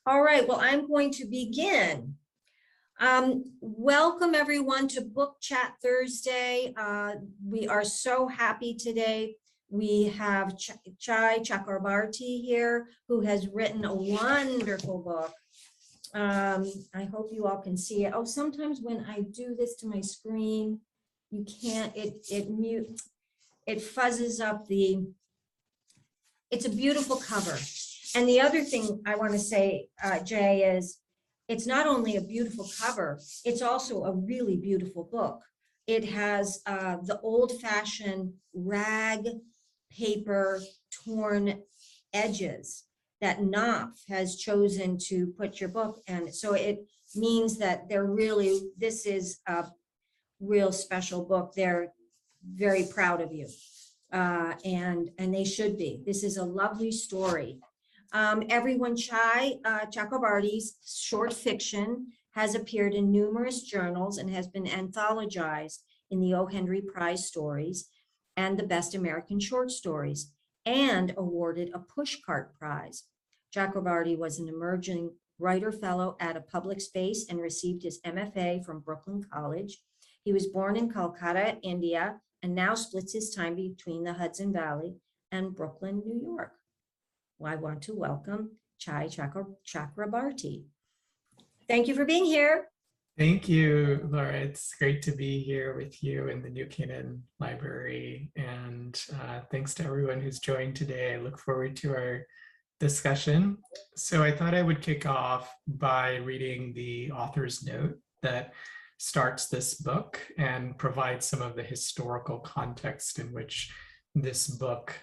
All right, well, I'm going to begin. Welcome everyone to Book Chat Thursday. We are so happy today. We have Chakrabarti here, who has written a wonderful book. I hope you all can see it. Oh, sometimes when I do this to my screen, you can't, it fuzzes up it's a beautiful cover. And the other thing I want to say, Jay, is it's not only a beautiful cover, it's also a really beautiful book. It has the old-fashioned rag paper torn edges that Knopf has chosen to put your book in. So it means that this is a real special book. They're very proud of you. And they should be. This is a lovely story. Everyone, Chakrabarti's short fiction has appeared in numerous journals and has been anthologized in the O. Henry Prize Stories and the Best American Short Stories, and awarded a Pushcart Prize. Chakrabarti was an emerging writer fellow at a public space and received his MFA from Brooklyn College. He was born in Kolkata, India, and now splits his time between the Hudson Valley and Brooklyn, New York. Well, I want to welcome Chakrabarti. Thank you for being here. Thank you, Laura. It's great to be here with you in the New Canaan Library. And thanks to everyone who's joined today. I look forward to our discussion. So I thought I would kick off by reading the author's note that starts this book and provides some of the historical context in which this book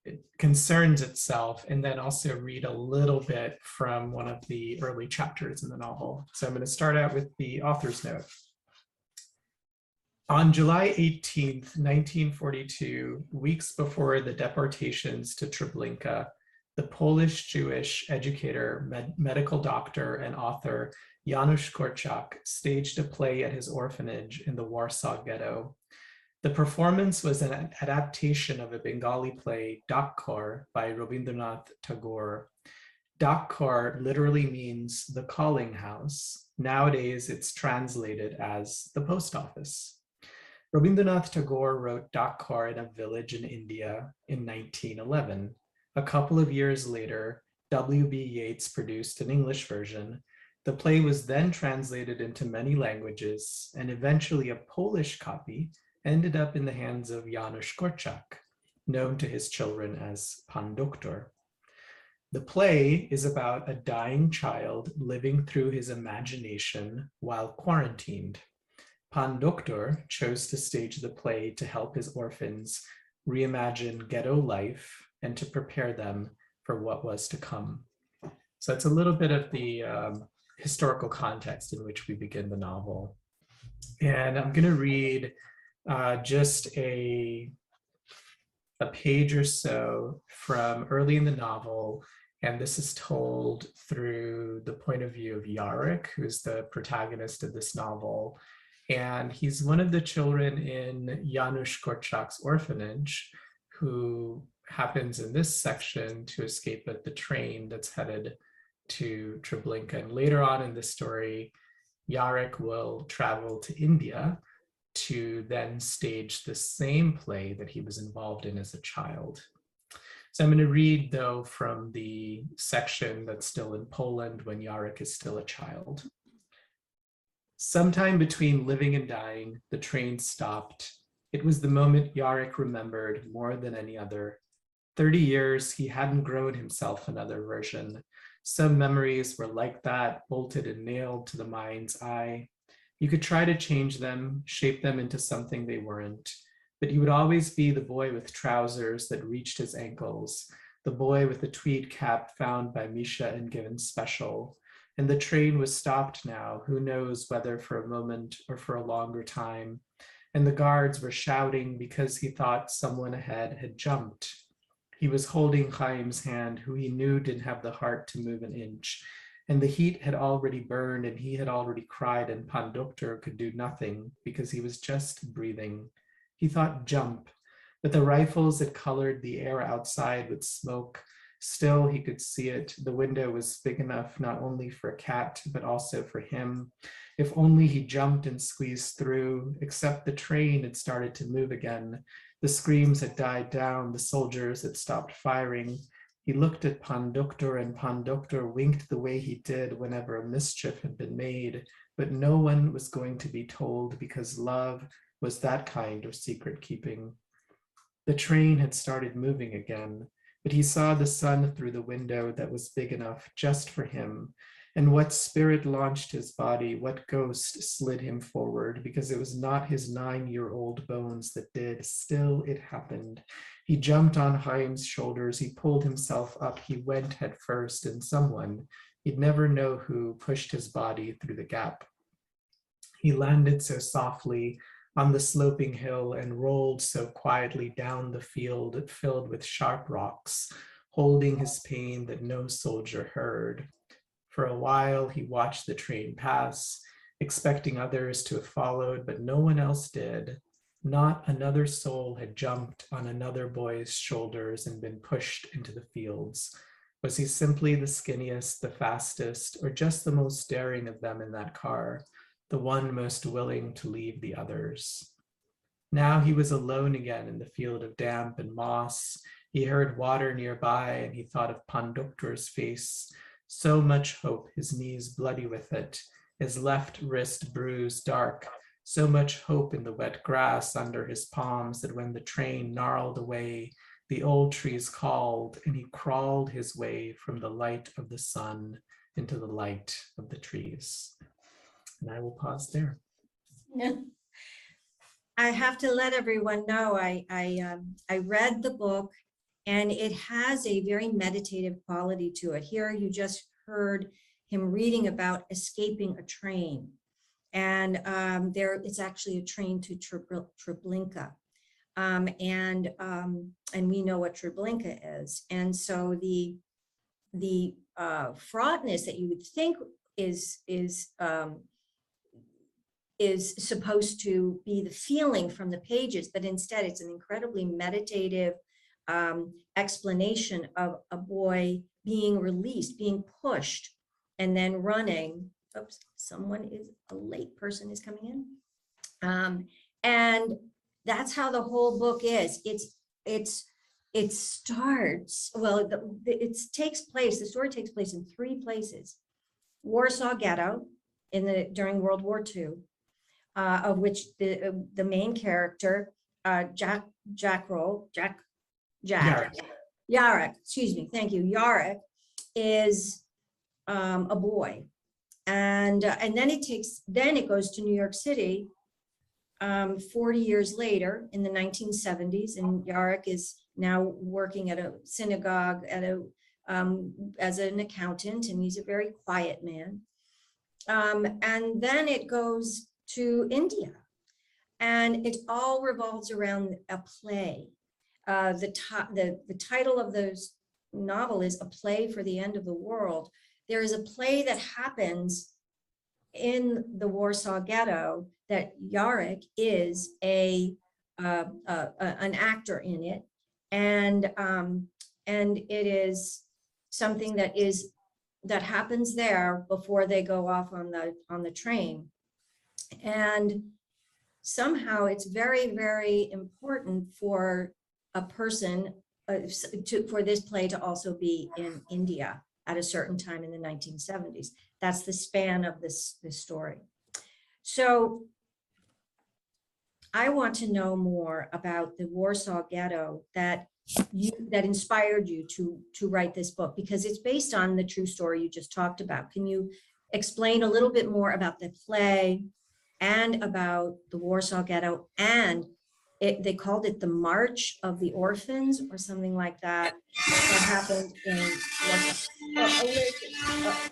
it concerns itself, and then also read a little bit from one of the early chapters in the novel. So I'm going to start out with the author's note. On July 18th, 1942, weeks before the deportations to Treblinka, the Polish-Jewish educator, medical doctor, and author Janusz Korczak staged a play at his orphanage in the Warsaw Ghetto. The performance was an adaptation of a Bengali play, Dakkar, by Rabindranath Tagore. Dakkar literally means the calling house. Nowadays, it's translated as the post office. Rabindranath Tagore wrote Dakkar in a village in India in 1911. A couple of years later, W.B. Yeats produced an English version. The play was then translated into many languages, and eventually a Polish copy ended up in the hands of Janusz Korczak, known to his children as Pan Doktor. The play is about a dying child living through his imagination while quarantined. Pan Doktor chose to stage the play to help his orphans reimagine ghetto life and to prepare them for what was to come. So it's a little bit of the historical context in which we begin the novel. And I'm going to read just a page or so from early in the novel, and this is told through the point of view of Jarek, who's the protagonist of this novel, and he's one of the children in Janusz Korczak's orphanage who happens in this section to escape at the train that's headed to Treblinka. And later on in the story, Jarek will travel to India to then stage the same play that he was involved in as a child. So I'm going to read, though, from the section that's still in Poland when Jarek is still a child. Sometime between living and dying, the train stopped. It was the moment Jarek remembered more than any other. 30 years, he hadn't grown himself another version. Some memories were like that, bolted and nailed to the mind's eye. You could try to change them, shape them into something they weren't, but he would always be the boy with trousers that reached his ankles, the boy with the tweed cap found by Misha and given special. And the train was stopped now, who knows whether for a moment or for a longer time. And the guards were shouting because he thought someone ahead had jumped. He was holding Chaim's hand, who he knew didn't have the heart to move an inch. And the heat had already burned and he had already cried, and Pan Doktor could do nothing because he was just breathing. He thought jump, but the rifles that colored the air outside with smoke Still, he could see it. The window was big enough not only for a cat, but also for him. If only he jumped and squeezed through, except the train had started to move again. The screams had died down, the soldiers had stopped firing. He looked at Pandukter, and Pandukter winked the way he did whenever a mischief had been made, but no one was going to be told because love was that kind of secret keeping. The train had started moving again, but he saw the sun through the window that was big enough just for him. And what spirit launched his body, what ghost slid him forward, because it was not his 9-year-old bones that did. Still, it happened. He jumped on Chaim's shoulders, he pulled himself up, he went head first, and someone, he'd never know who, pushed his body through the gap. He landed so softly on the sloping hill and rolled so quietly down the field filled with sharp rocks, holding his pain that no soldier heard. For a while, he watched the train pass, expecting others to have followed, but no one else did. Not another soul had jumped on another boy's shoulders and been pushed into the fields. Was he simply the skinniest, the fastest, or just the most daring of them in that car, the one most willing to leave the others? Now he was alone again in the field of damp and moss. He heard water nearby, and he thought of Pandukter's face. So much hope, his knees bloody with it, his left wrist bruised dark, so much hope in the wet grass under his palms that when the train gnarled away, the old trees called, and he crawled his way from the light of the sun into the light of the trees. And I will pause there. I have to let everyone know I read the book, and it has a very meditative quality to it. Here you just heard him reading about escaping a train, and it's actually a train to Treblinka, and we know what Treblinka is, and so the fraudness that you would think is supposed to be the feeling from the pages, but instead it's an incredibly meditative explanation of a boy being released, being pushed, and then running. Oops, a late person is coming in. And that's how the whole book is. It starts, well, the story takes place in 3 places. Warsaw Ghetto during World War II, of which the main character, Yarek, excuse me, thank you. Yarek is a boy, and then it goes to New York City 40 years later in the 1970s, and Yarek is now working at a synagogue as an accountant, and he's a very quiet man. And then it goes to India, and it all revolves around a play. The title of the novel is A Play for the End of the World. There is a play that happens in the Warsaw Ghetto that Yarek is an actor in it, and it is something that happens there before they go off on the train, and somehow it's very, very important for a person for this play to also be in India at a certain time in the 1970s. That's the span of this story. So I want to know more about the Warsaw Ghetto that inspired you to write this book, because it's based on the true story you just talked about. Can you explain a little bit more about the play and about the Warsaw Ghetto? And they called it the March of the Orphans or something like that. That happened in Warsaw.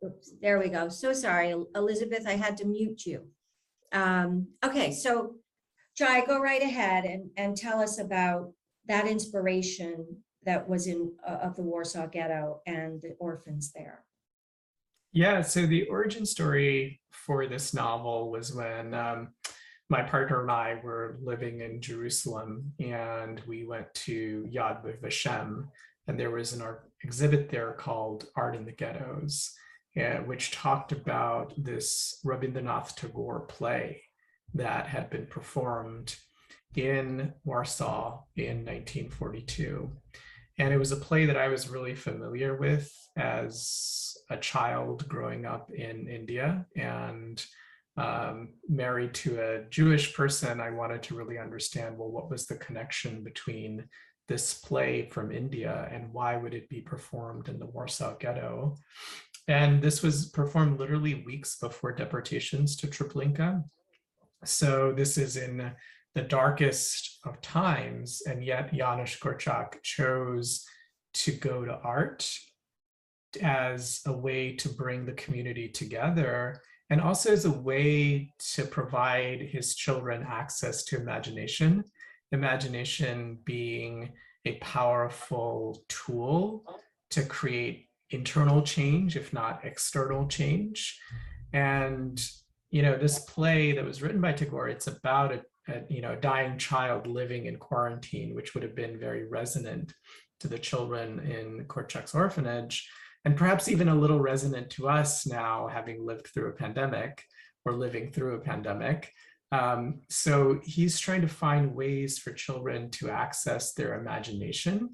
Oops, there we go. So sorry, Elizabeth, I had to mute you. Okay, so Jai, go right ahead and tell us about that inspiration that was of the Warsaw Ghetto and the orphans there. Yeah, so the origin story for this novel was when my partner and I were living in Jerusalem, and we went to Yad Vashem, And there was an art exhibit there called Art in the Ghettos, which talked about this Rabindranath Tagore play that had been performed in Warsaw in 1942. And it was a play that I was really familiar with as a child growing up in India, and married to a Jewish person. I wanted to really understand, well, what was the connection between this play from India and why would it be performed in the Warsaw Ghetto? And this was performed literally weeks before deportations to Treblinka. So this is in the darkest of times, and yet Janusz Korczak chose to go to art as a way to bring the community together, and also as a way to provide his children access to imagination, imagination being a powerful tool to create internal change, if not external change. And this play that was written by Tagore, it's about a dying child living in quarantine, which would have been very resonant to the children in Korczak's orphanage, and perhaps even a little resonant to us now, having lived through a pandemic or living through a pandemic. So he's trying to find ways for children to access their imagination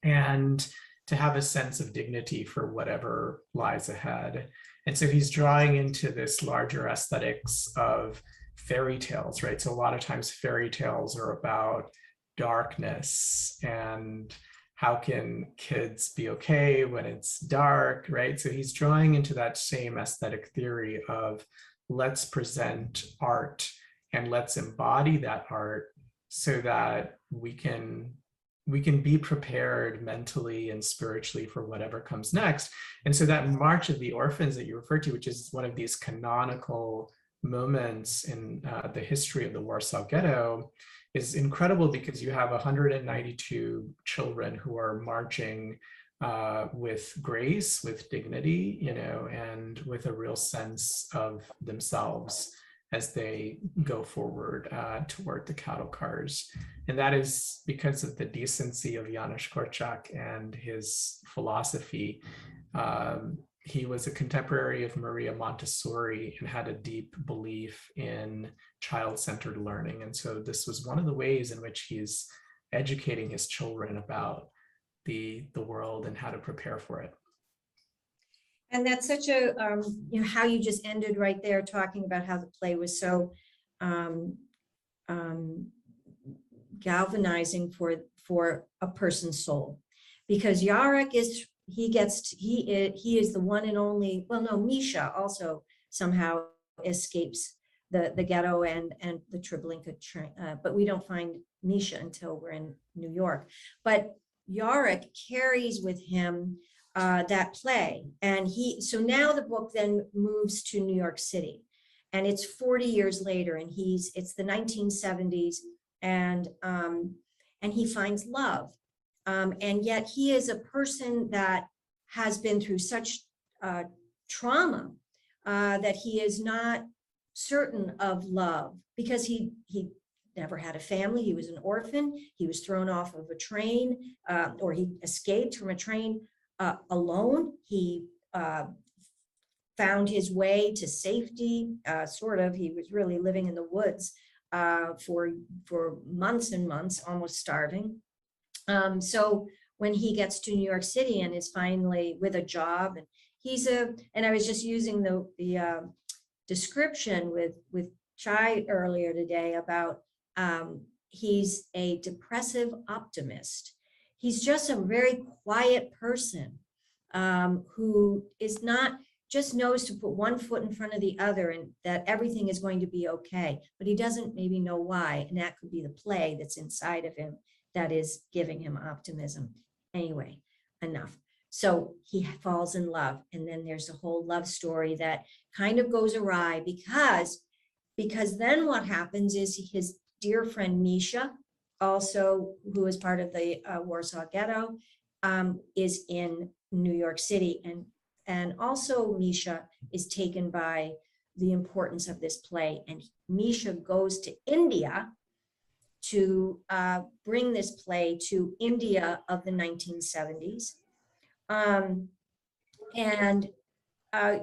and to have a sense of dignity for whatever lies ahead. And so he's drawing into this larger aesthetics of fairy tales, right? So a lot of times fairy tales are about darkness and how can kids be okay when it's dark, right? So he's drawing into that same aesthetic theory of let's present art and let's embody that art so that we can be prepared mentally and spiritually for whatever comes next. And so that March of the Orphans that you referred to, which is one of these canonical moments in the history of the Warsaw Ghetto, is incredible because you have 192 children who are marching with grace, with dignity, and with a real sense of themselves as they go forward toward the cattle cars. And that is because of the decency of Janusz Korczak and his philosophy. He was a contemporary of Maria Montessori and had a deep belief in child-centered learning. And so this was one of the ways in which he's educating his children about the world and how to prepare for it. And that's such a, how you just ended right there talking about how the play was so galvanizing for a person's soul, because Yarek is, he is the one and only, well, no, Misha also somehow escapes the ghetto and the Treblinka train, but we don't find Misha until we're in New York. But Yarek carries with him that play, and so now the book then moves to New York City, and it's 40 years later, and it's the 1970s, and he finds love, and yet he is a person that has been through such trauma that he is not certain of love, because he never had a family. He was an orphan. He was thrown off of a train, or he escaped from a train alone. He found his way to safety, sort of. He was really living in the woods for months and months, almost starving. So when he gets to New York City and is finally with a job, and I was just using the description with Chai earlier today about he's a depressive optimist. He's just a very quiet person who is not, just knows to put one foot in front of the other and that everything is going to be okay, but he doesn't maybe know why. And that could be the play that's inside of him that is giving him optimism. Anyway, enough. So he falls in love. And then there's a whole love story that kind of goes awry because then what happens is his dear friend Misha, also who is part of the Warsaw Ghetto, is in New York City, and also Misha is taken by the importance of this play, and Misha goes to India to bring this play to India of the 1970s.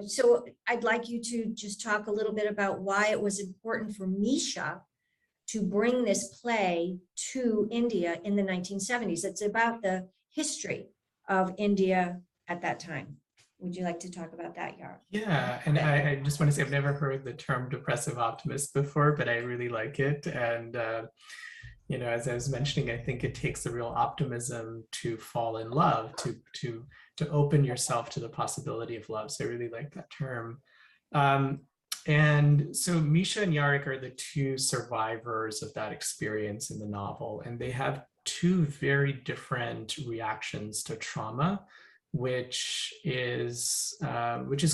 So I'd like you to just talk a little bit about why it was important for Misha to bring this play to India in the 1970s. It's about the history of India at that time. Would you like to talk about that, Yara? Yeah, and I just want to say I've never heard the term depressive optimist before, but I really like it. And you know, as I was mentioning, I think it takes a real optimism to fall in love, to open yourself to the possibility of love. So I really like that term. And so Misha and Yarrick are the two survivors of that experience in the novel, and they have two very different reactions to trauma, which is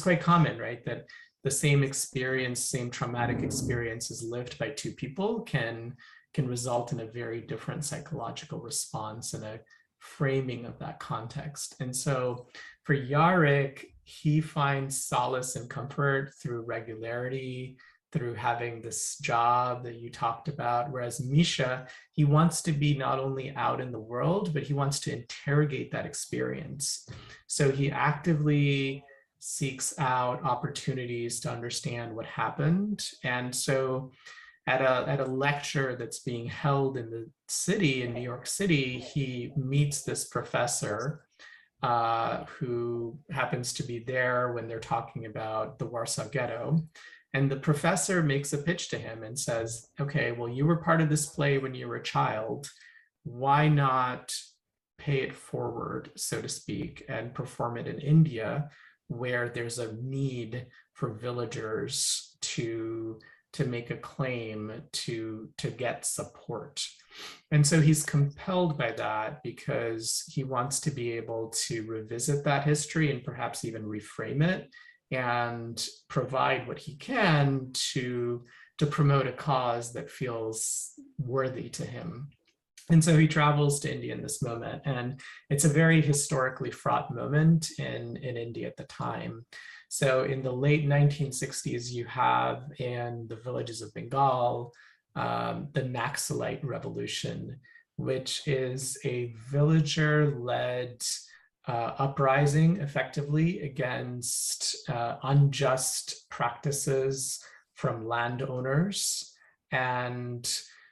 quite common, right? That the same experience, same traumatic experience is lived by two people can result in a very different psychological response and a framing of that context. And so for Yarrick, he finds solace and comfort through regularity, through having this job that you talked about. Whereas Misha, he wants to be not only out in the world, but he wants to interrogate that experience. So he actively seeks out opportunities to understand what happened. And so at a lecture that's being held in the city, in New York City, he meets this professor who happens to be there when they're talking about the Warsaw Ghetto. And the professor makes a pitch to him and says, okay, well, you were part of this play when you were a child. Why not pay it forward, so to speak, and perform it in India, where there's a need for villagers to make a claim, to get support. And so he's compelled by that because he wants to be able to revisit that history and perhaps even reframe it and provide what he can to promote a cause that feels worthy to him. And so he travels to India in this moment, and it's a very historically fraught moment in India at the time. So in the late 1960s, you have in the villages of Bengal, the Naxalite Revolution, which is a villager-led uprising effectively against unjust practices from landowners. And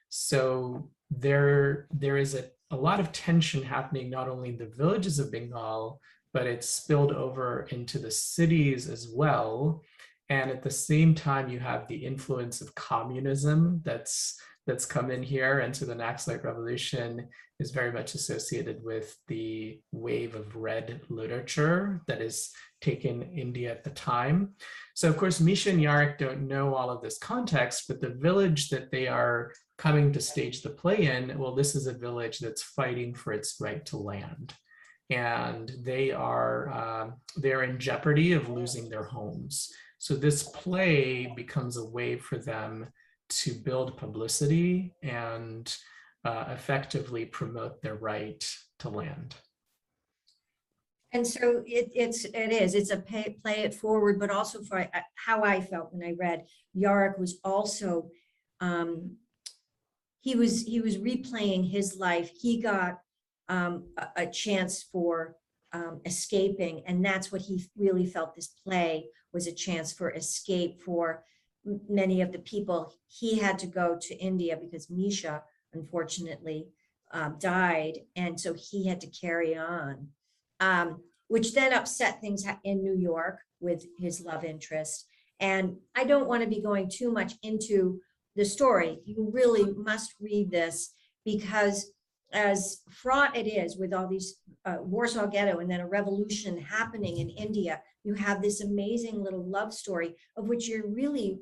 so there is a lot of tension happening not only in the villages of Bengal, but it's spilled over into the cities as well. And at the same time, you have the influence of communism that's come in here. And so the Naxalite Revolution is very much associated with the wave of red literature that is taken India at the time. So of course, Misha and Yarrick don't know all of this context, but the village that they are coming to stage the play in, well, this is a village that's fighting for its right to land. And they're in jeopardy of losing their homes. So this play becomes a way for them to build publicity and effectively promote their right to land. And so it's a play it forward, but also for how I felt when I read. Yarrick was also he was replaying his life. He got a chance for escaping, and that's what he really felt this play was, a chance for escape for many of the people. He had to go to India because Misha unfortunately died, and so he had to carry on, which then upset things in New York with his love interest. And I don't want to be going too much into the story. You really must read this, because as fraught it is with all these Warsaw Ghetto and then a revolution happening in India, you have this amazing little love story of which you're really,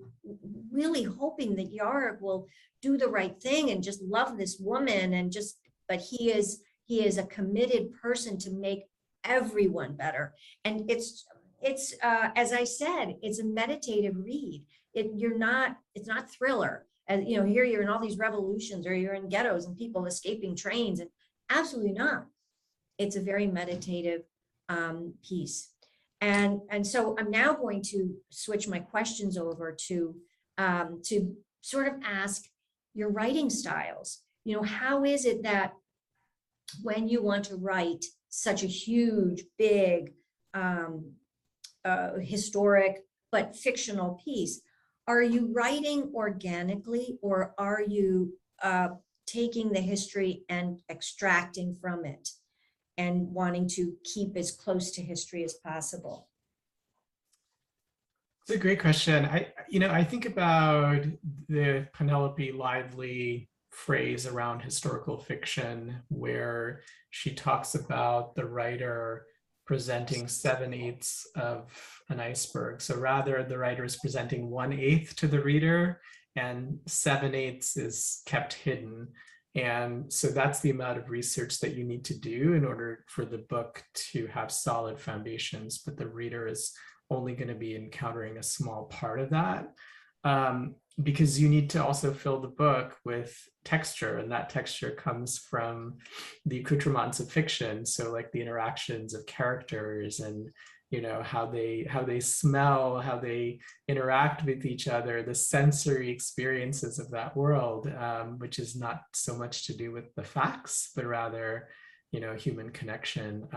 really hoping that Yarrick will do the right thing and just love this woman, and just, but he is a committed person to make everyone better. And it's as I said, it's a meditative read. It's not thriller. And you know, here you're in all these revolutions, or you're in ghettos and people escaping trains, and absolutely not. It's a very meditative piece. And so I'm now going to switch my questions over to sort of ask your writing styles. how is it that when you want to write such a huge, big, historic, but fictional piece, are you writing organically, or are you taking the history and extracting from it and wanting to keep as close to history as possible? It's a great question. I think about the Penelope Lively phrase around historical fiction, where she talks about the writer presenting 7/8 of an iceberg. So rather, the writer is presenting 1/8 to the reader, and 7/8 is kept hidden. And so that's the amount of research that you need to do in order for the book to have solid foundations, but the reader is only going to be encountering a small part of that, because you need to also fill the book with texture, and that texture comes from the accoutrements of fiction. So like the interactions of characters, and how they smell, how they interact with each other, the sensory experiences of that world, which is not so much to do with the facts, but rather human connection.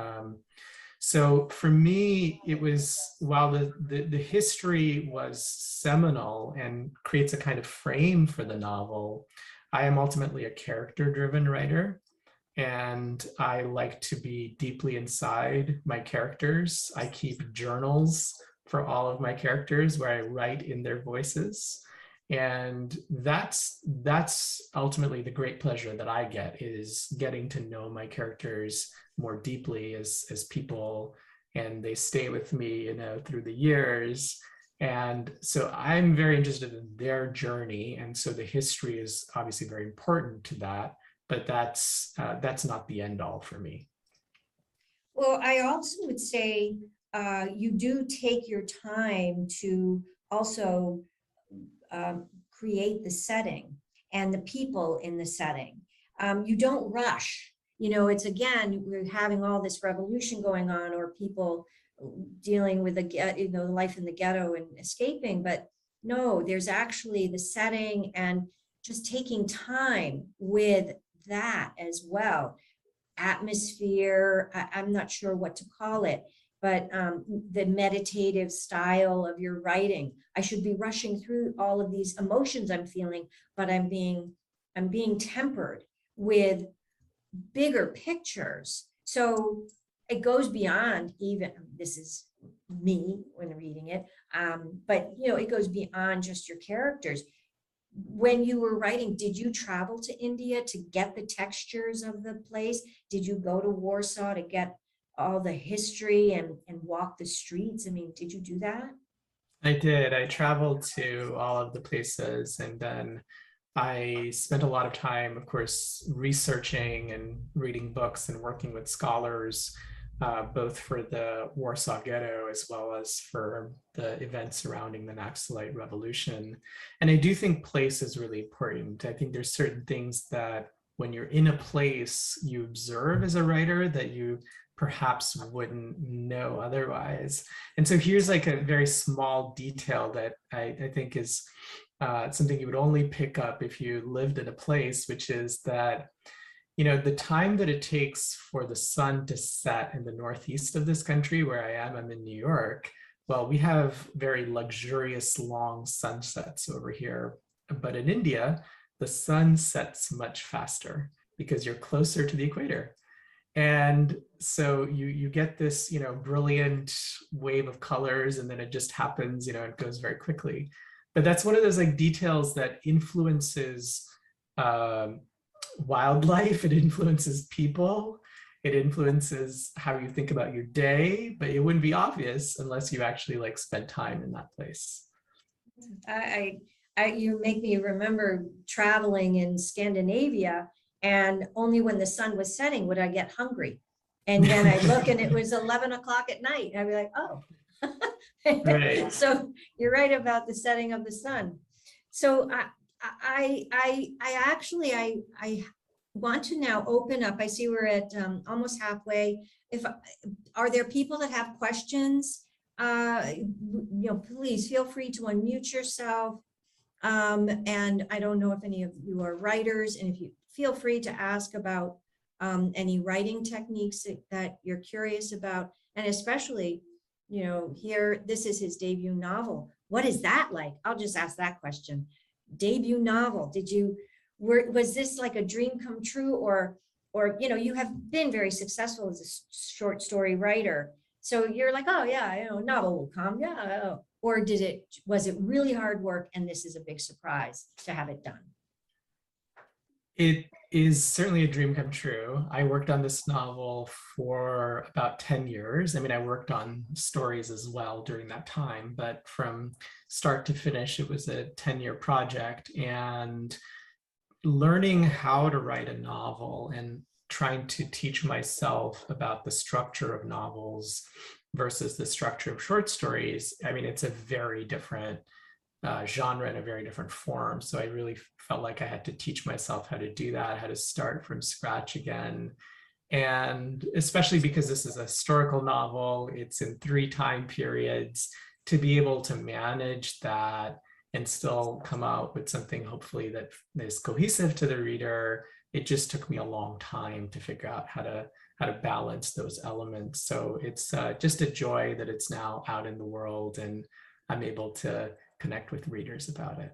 So for me, it was, while the history was seminal and creates a kind of frame for the novel, I am ultimately a character-driven writer, and I like to be deeply inside my characters. I keep journals for all of my characters where I write in their voices. And that's ultimately the great pleasure that I get, is getting to know my characters more deeply as people, and they stay with me through the years. And so I'm very interested in their journey, and so the history is obviously very important to that, but that's not the end all for me. Well, I also would say you do take your time to also create the setting and the people in the setting. You don't rush. It's, again, we're having all this revolution going on, or people dealing with the life in the ghetto and escaping. But no, there's actually the setting, and just taking time with that as well. Atmosphere, I'm not sure what to call it, but the meditative style of your writing. I should be rushing through all of these emotions I'm feeling, but I'm being tempered with bigger pictures. So it goes beyond, even, this is me when reading it, but it goes beyond just your characters. When you were writing, did you travel to India to get the textures of the place? Did you go to Warsaw to get all the history and walk the streets? I mean, did you do that? I did. I traveled to all of the places, and then I spent a lot of time, of course, researching and reading books and working with scholars, both for the Warsaw Ghetto as well as for the events surrounding the Naxalite Revolution. And I do think place is really important. I think there's certain things that when you're in a place, you observe as a writer that you perhaps wouldn't know otherwise. And so here's like a very small detail that I think is something you would only pick up if you lived in a place, which is that, the time that it takes for the sun to set in the northeast of this country, where I'm in New York, well, we have very luxurious long sunsets over here. But in India, the sun sets much faster because you're closer to the equator. And so you get this, brilliant wave of colors, and then it just happens, it goes very quickly. But that's one of those like details that influences wildlife. It influences people. It influences how you think about your day, but it wouldn't be obvious unless you actually like spent time in that place. You make me remember traveling in Scandinavia, and only when the sun was setting would I get hungry. And then I look and it was 11 o'clock at night. I'd be like, oh. Right. So you're right about the setting of the sun. So I actually want to now open up. I see we're at almost halfway. Are there people that have questions? Please feel free to unmute yourself. And I don't know if any of you are writers, and if you feel free to ask about any writing techniques that you're curious about. And especially, you know, here, this is his debut novel. What is that like? I'll just ask that question. Debut novel. Was this like a dream come true, or, you know, you have been very successful as a short story writer. So you're like, oh yeah, you know, novel will come. Yeah. Oh. Or was it really hard work and this is a big surprise to have it done? It is certainly a dream come true. I worked on this novel for about 10 years. I mean, I worked on stories as well during that time, but from start to finish, it was a 10-year project. And learning how to write a novel and trying to teach myself about the structure of novels versus the structure of short stories, I mean, it's a very different genre in a very different form. So I really felt like I had to teach myself how to do that, how to start from scratch again. And especially because this is a historical novel, it's in 3 time periods, to be able to manage that and still come out with something hopefully that is cohesive to the reader. It just took me a long time to figure out how to balance those elements. So it's just a joy that it's now out in the world and I'm able to connect with readers about it.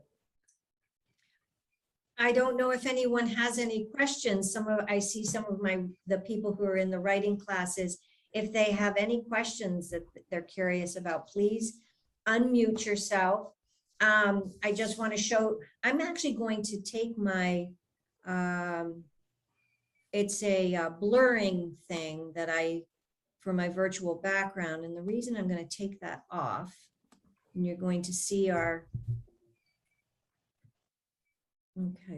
I don't know if anyone has any questions. I see some of the people who are in the writing classes. If they have any questions that they're curious about, please unmute yourself. I just want to show, I'm actually going to take my, it's a blurring thing that for my virtual background. And the reason I'm going to take that off, and you're going to see okay,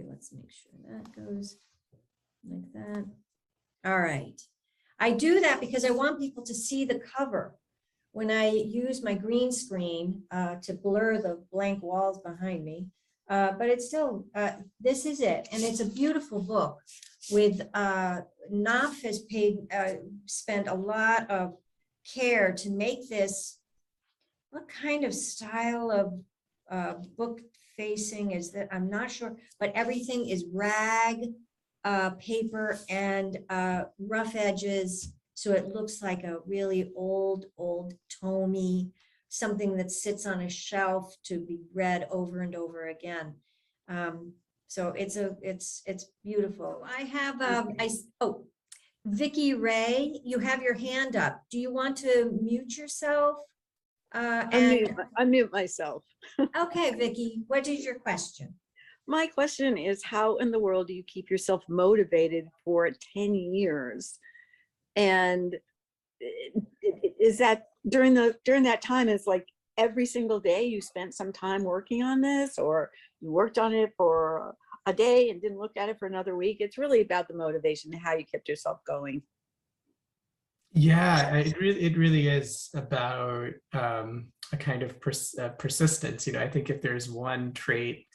let's make sure that goes like that. All right. I do that because I want people to see the cover. When I use my green screen to blur the blank walls behind me, but it's still, this is it. And it's a beautiful book with, Knopf has spent a lot of care to make this. What kind of style of book facing is that? I'm not sure, but everything is rag paper and rough edges. So it looks like a really old tomey, something that sits on a shelf to be read over and over again. So it's beautiful. I have Vicky Ray, you have your hand up. Do you want to mute yourself? Unmute myself. Okay, Vicky, what is your question? My question is, how in the world do you keep yourself motivated for 10 years? And is that during that time, is like every single day you spent some time working on this, or you worked on it for a day and didn't look at it for another week? It's really about the motivation and how you kept yourself going. Yeah, it really is about a kind of persistence. You know, I think if there's one trait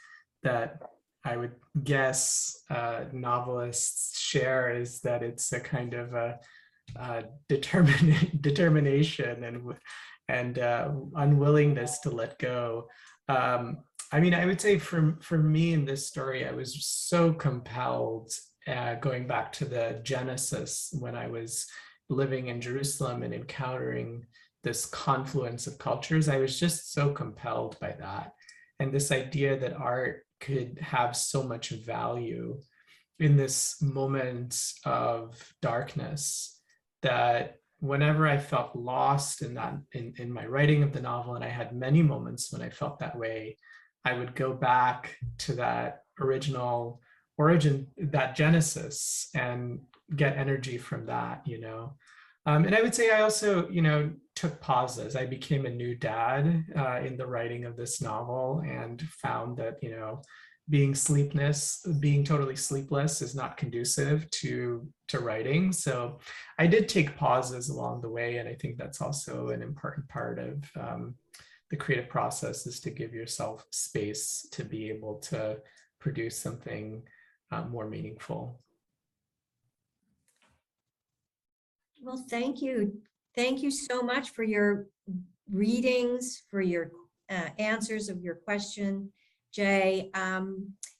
that I would guess novelists share, is that it's a kind of a determination and unwillingness to let go. I mean, I would say for me in this story, I was so compelled, going back to the genesis when I was living in Jerusalem and encountering this confluence of cultures. I was just so compelled by that. And this idea that art could have so much value in this moment of darkness, that whenever I felt lost in my writing of the novel, and I had many moments when I felt that way, I would go back to that original origin, that genesis, and get energy from that, you know. And I would say I also, you know, took pauses. I became a new dad in the writing of this novel, and found that, you know, being totally sleepless is not conducive to writing. So I did take pauses along the way, and I think that's also an important part of the creative process, is to give yourself space to be able to produce something more meaningful. Well, thank you. Thank you so much for your readings, for your answers of your question, Jay.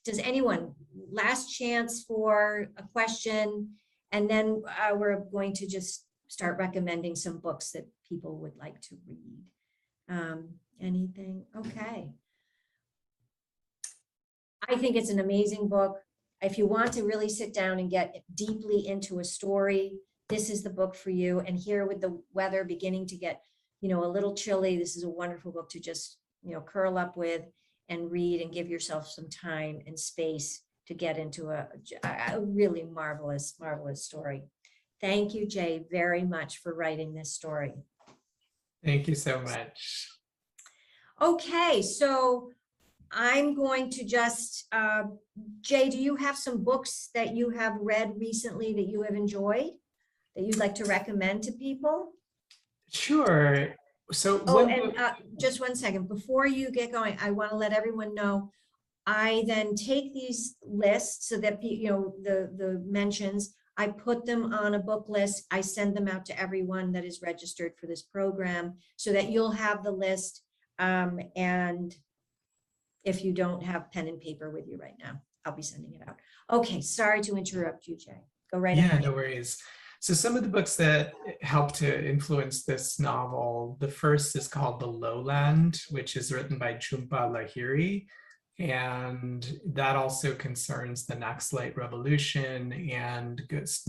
does anyone, last chance for a question? And then we're going to just start recommending some books that people would like to read. Anything? Okay. I think it's an amazing book. If you want to really sit down and get deeply into a story, this is the book for you. And here with the weather beginning to get, a little chilly, this is a wonderful book to just, curl up with and read and give yourself some time and space to get into a really marvelous, marvelous story. Thank you, Jay, very much for writing this story. Thank you so much. Okay, so I'm going to just, Jay, do you have some books that you have read recently that you have enjoyed that you'd like to recommend to people? Sure. So Oh, and just one second, before you get going, I want to let everyone know, I then take these lists so that, the mentions, I put them on a book list. I send them out to everyone that is registered for this program so that you'll have the list. And if you don't have pen and paper with you right now, I'll be sending it out. Okay, sorry to interrupt you, Jay. Go right ahead. Yeah, no worries. So some of the books that helped to influence this novel, the first is called The Lowland, which is written by Jhump Lahiri. And that also concerns the Naxalite Revolution and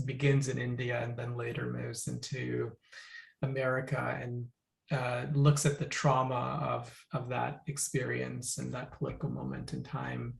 begins in India and then later moves into America and looks at the trauma of that experience and that political moment in time.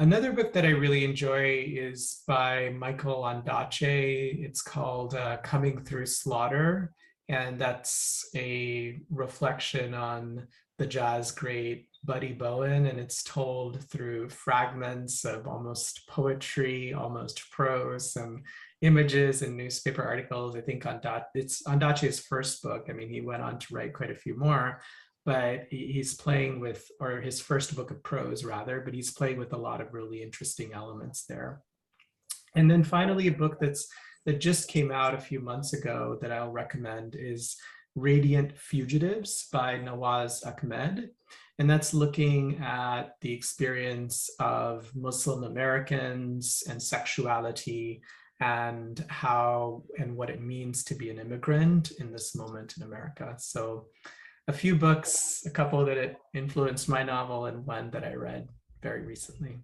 Another book that I really enjoy is by Michael Ondaatje. It's called Coming Through Slaughter, and that's a reflection on the jazz great Buddy Bowen, and it's told through fragments of almost poetry, almost prose, some images and newspaper articles. I think it's Ondaatje's first book. I mean, he went on to write quite a few more, but he's playing with, or his first book of prose rather, but he's playing with a lot of really interesting elements there. And then finally, a book that just came out a few months ago that I'll recommend is Radiant Fugitives by Nawaz Ahmed. And that's looking at the experience of Muslim Americans and sexuality and how and what it means to be an immigrant in this moment in America. So a few books, a couple that influenced my novel and one that I read very recently.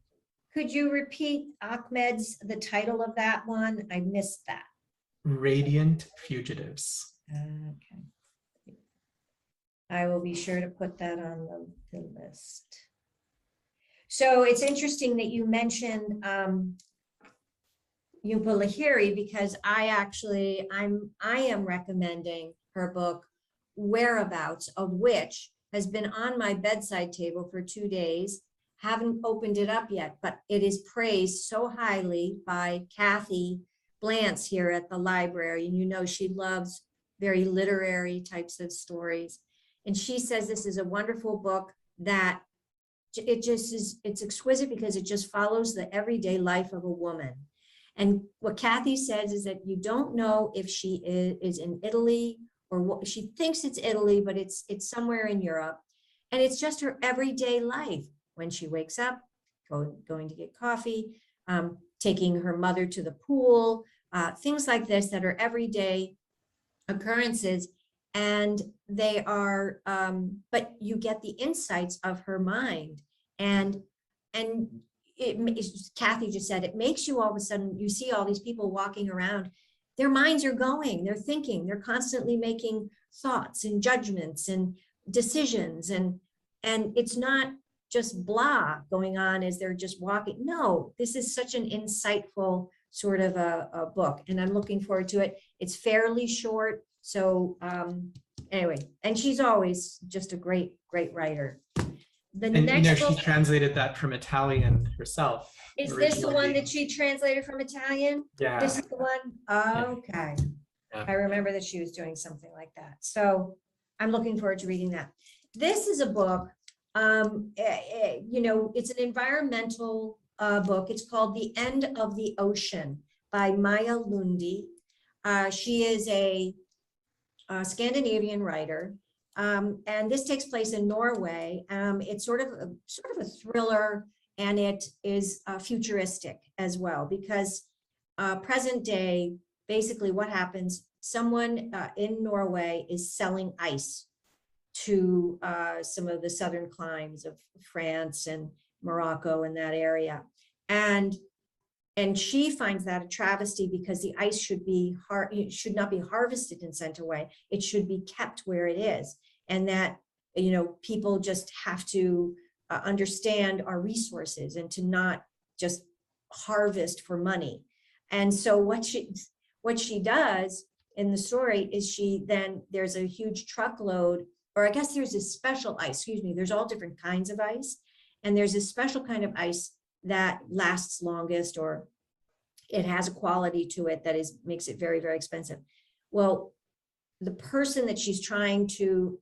Could you repeat the title of that one? I missed that. Radiant Fugitives. Okay. I will be sure to put that on the list. So it's interesting that you mentioned Jhump Lahiri, because I am recommending her book Whereabouts, of which has been on my bedside table for 2 days. Haven't opened it up yet, but it is praised so highly by Kathy Blantz here at the library. And she loves very literary types of stories. And she says this is a wonderful book that it's exquisite because it just follows the everyday life of a woman. And what Kathy says is that you don't know if she is in Italy or what, she thinks it's Italy, but it's somewhere in Europe. And it's just her everyday life. When she wakes up, going to get coffee, taking her mother to the pool, things like this that are everyday occurrences. And they are, but you get the insights of her mind. And Kathy just said, it makes you all of a sudden, you see all these people walking around, their minds are going, they're thinking, they're constantly making thoughts and judgments and decisions. And it's not just blah going on as they're just walking. No, this is such an insightful sort of a book, and I'm looking forward to it. It's fairly short. So anyway, and she's always just a great writer. She translated that from Italian herself. Is originally. This the one that she translated from Italian? Yeah. This is the one? Okay. Yeah. I remember that she was doing something like that. So I'm looking forward to reading that. This is a book, it's an environmental book. It's called The End of the Ocean by Maya Lundi. She is a Scandinavian writer. And this takes place in Norway. It's sort of a thriller. and it is futuristic as well, because present day, basically what happens, someone in Norway is selling ice to some of the southern climes of France and Morocco and that area. And she finds that a travesty, because the ice should not be harvested and sent away. It should be kept where it is. And that, people just have to understand our resources and to not just harvest for money. And so what she does in the story is there's a huge truckload, or I guess there's a special ice, there's all different kinds of ice. And there's a special kind of ice that lasts longest, or it has a quality to it that makes it very, very expensive. Well, the person that she's trying to,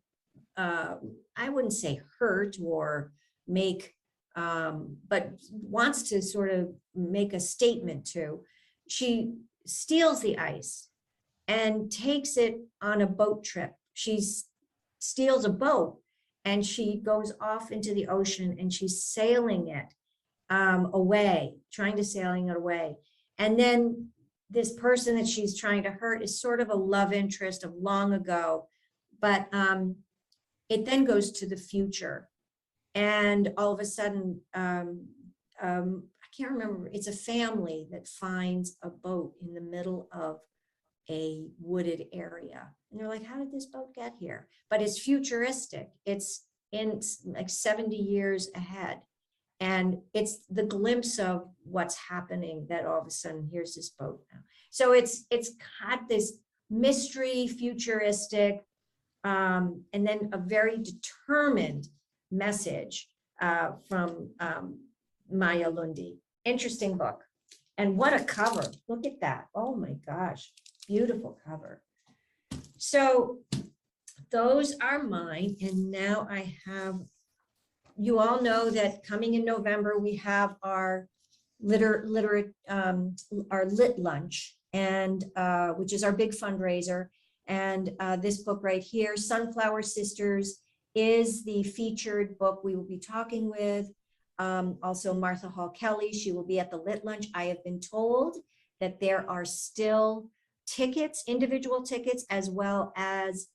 I wouldn't say hurt or make, but wants to sort of make a statement to, she steals the ice and takes it on a boat trip. She steals a boat and she goes off into the ocean and she's sailing it away, trying to sailing it away. And then this person that she's trying to hurt is sort of a love interest of long ago, but it then goes to the future. And all of a sudden, I can't remember, it's a family that finds a boat in the middle of a wooded area. And they're like, how did this boat get here? But it's futuristic. It's in like 70 years ahead. And it's the glimpse of what's happening that all of a sudden, here's this boat now. So it's got this mystery, futuristic, and then a very determined message from Maya Lundi. Interesting book. And what a cover. Look at that. Oh my gosh. Beautiful cover. So those are mine. And now I have, you all know that coming in November, we have our lit lunch, and which is our big fundraiser. And this book right here, Sunflower Sisters, is the featured book we will be talking with. Also Martha Hall Kelly, she will be at the lit lunch. I have been told that there are still tickets, individual tickets, as well as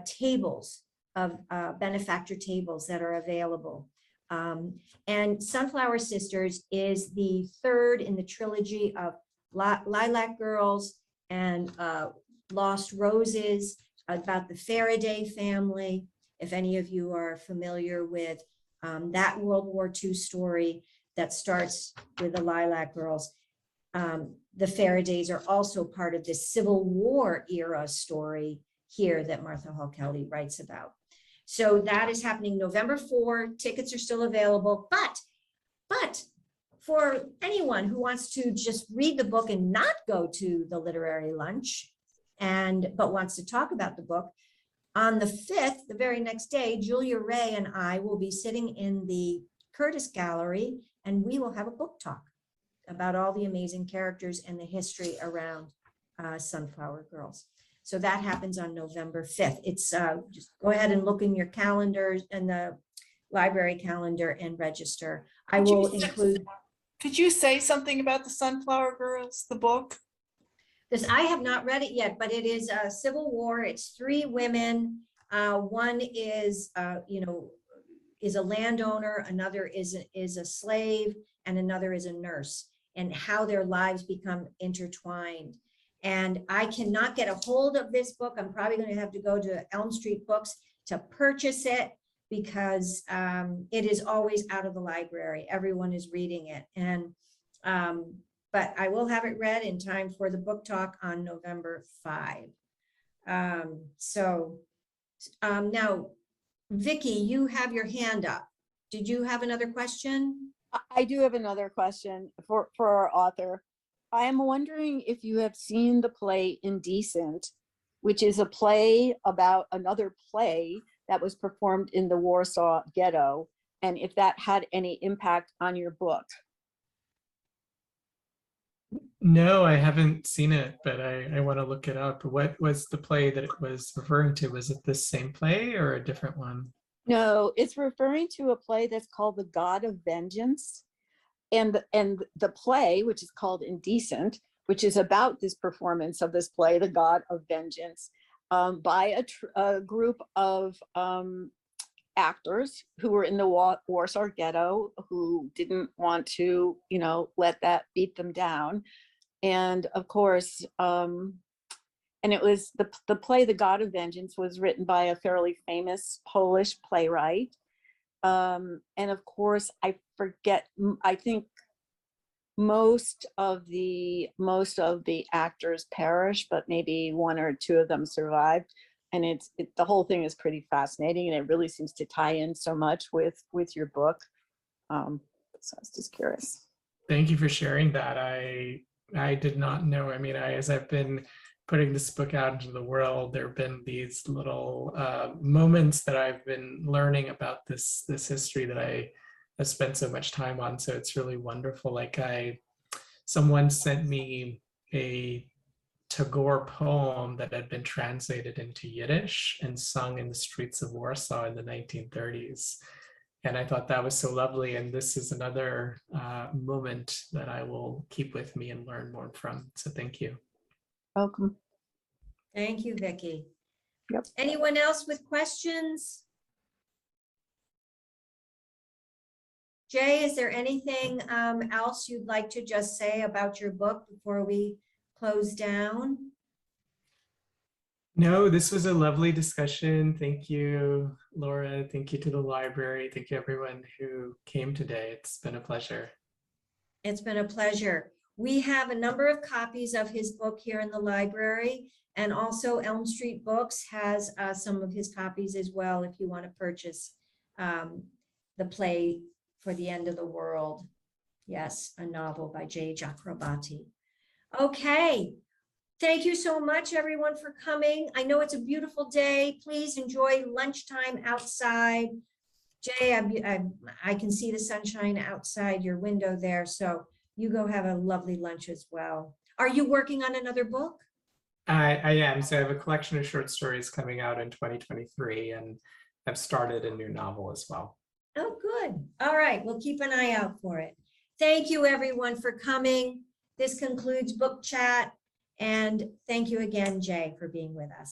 tables of benefactor tables that are available. And Sunflower Sisters is the third in the trilogy of Lilac Girls and Lost Roses, about the Faraday family. If any of you are familiar with that World War II story that starts with the Lilac Girls, the Faradays are also part of this Civil War era story here that Martha Hall Kelly writes about. So that is happening November 4. Tickets are still available, but for anyone who wants to just read the book and not go to the literary lunch, but wants to talk about the book, on the 5th, the very next day, Julia Ray and I will be sitting in the Curtis Gallery, and we will have a book talk about all the amazing characters and the history around Sunflower Girls. So that happens on November 5th. It's just go ahead and look in your calendars and the library calendar and register. I will include. Could you say something about the Sunflower Girls, the book? This, I have not read it yet, but it is a Civil War. It's 3 women. One is, is a landowner, another is a slave, and another is a nurse, and how their lives become intertwined. And I cannot get a hold of this book. I'm probably going to have to go to Elm Street Books to purchase it, because it is always out of the library. Everyone is reading it. And but I will have it read in time for the book talk on November 5. Now, Vicki, you have your hand up. Did you have another question? I do have another question for our author. I am wondering if you have seen the play Indecent, which is a play about another play that was performed in the Warsaw Ghetto, and if that had any impact on your book. No, I haven't seen it, but I want to look it up. What was the play that it was referring to? Was it the same play or a different one? No, it's referring to a play that's called The God of Vengeance. And the play, which is called Indecent, which is about this performance of this play, The God of Vengeance, by a group of actors who were in the Warsaw Ghetto, who didn't want to, let that beat them down. And of course, and it was the play, The God of Vengeance, was written by a fairly famous Polish playwright. And of course, I think most of the actors perished, but maybe one or two of them survived. And the whole thing is pretty fascinating, and it really seems to tie in so much with your book. So I was just curious. Thank you for sharing that. I did not know. I mean, as I've been putting this book out into the world, there have been these little moments that I've been learning about this history that I have spent so much time on. So it's really wonderful. Like someone sent me a Tagore poem that had been translated into Yiddish and sung in the streets of Warsaw in the 1930s. And I thought that was so lovely. And this is another moment that I will keep with me and learn more from. So thank you. Welcome. Thank you, Vicki. Yep. Anyone else with questions? Jay, is there anything else you'd like to just say about your book before we close down? No, this was a lovely discussion. Thank you, Laura. Thank you to the library. Thank you, everyone who came today. It's been a pleasure. It's been a pleasure. We have a number of copies of his book here in the library, and also Elm Street Books has some of his copies as well if you want to purchase the play For the End of the World. Yes, a novel by J. Chakrabarti. Okay. Thank you so much, everyone, for coming. I know it's a beautiful day. Please enjoy lunchtime outside. Jay, I can see the sunshine outside your window there, so you go have a lovely lunch as well. Are you working on another book? I am. So I have a collection of short stories coming out in 2023, and I've started a new novel as well. Oh, good. All right, we'll keep an eye out for it. Thank you, everyone, for coming. This concludes Book Chat. And thank you again, Jay, for being with us.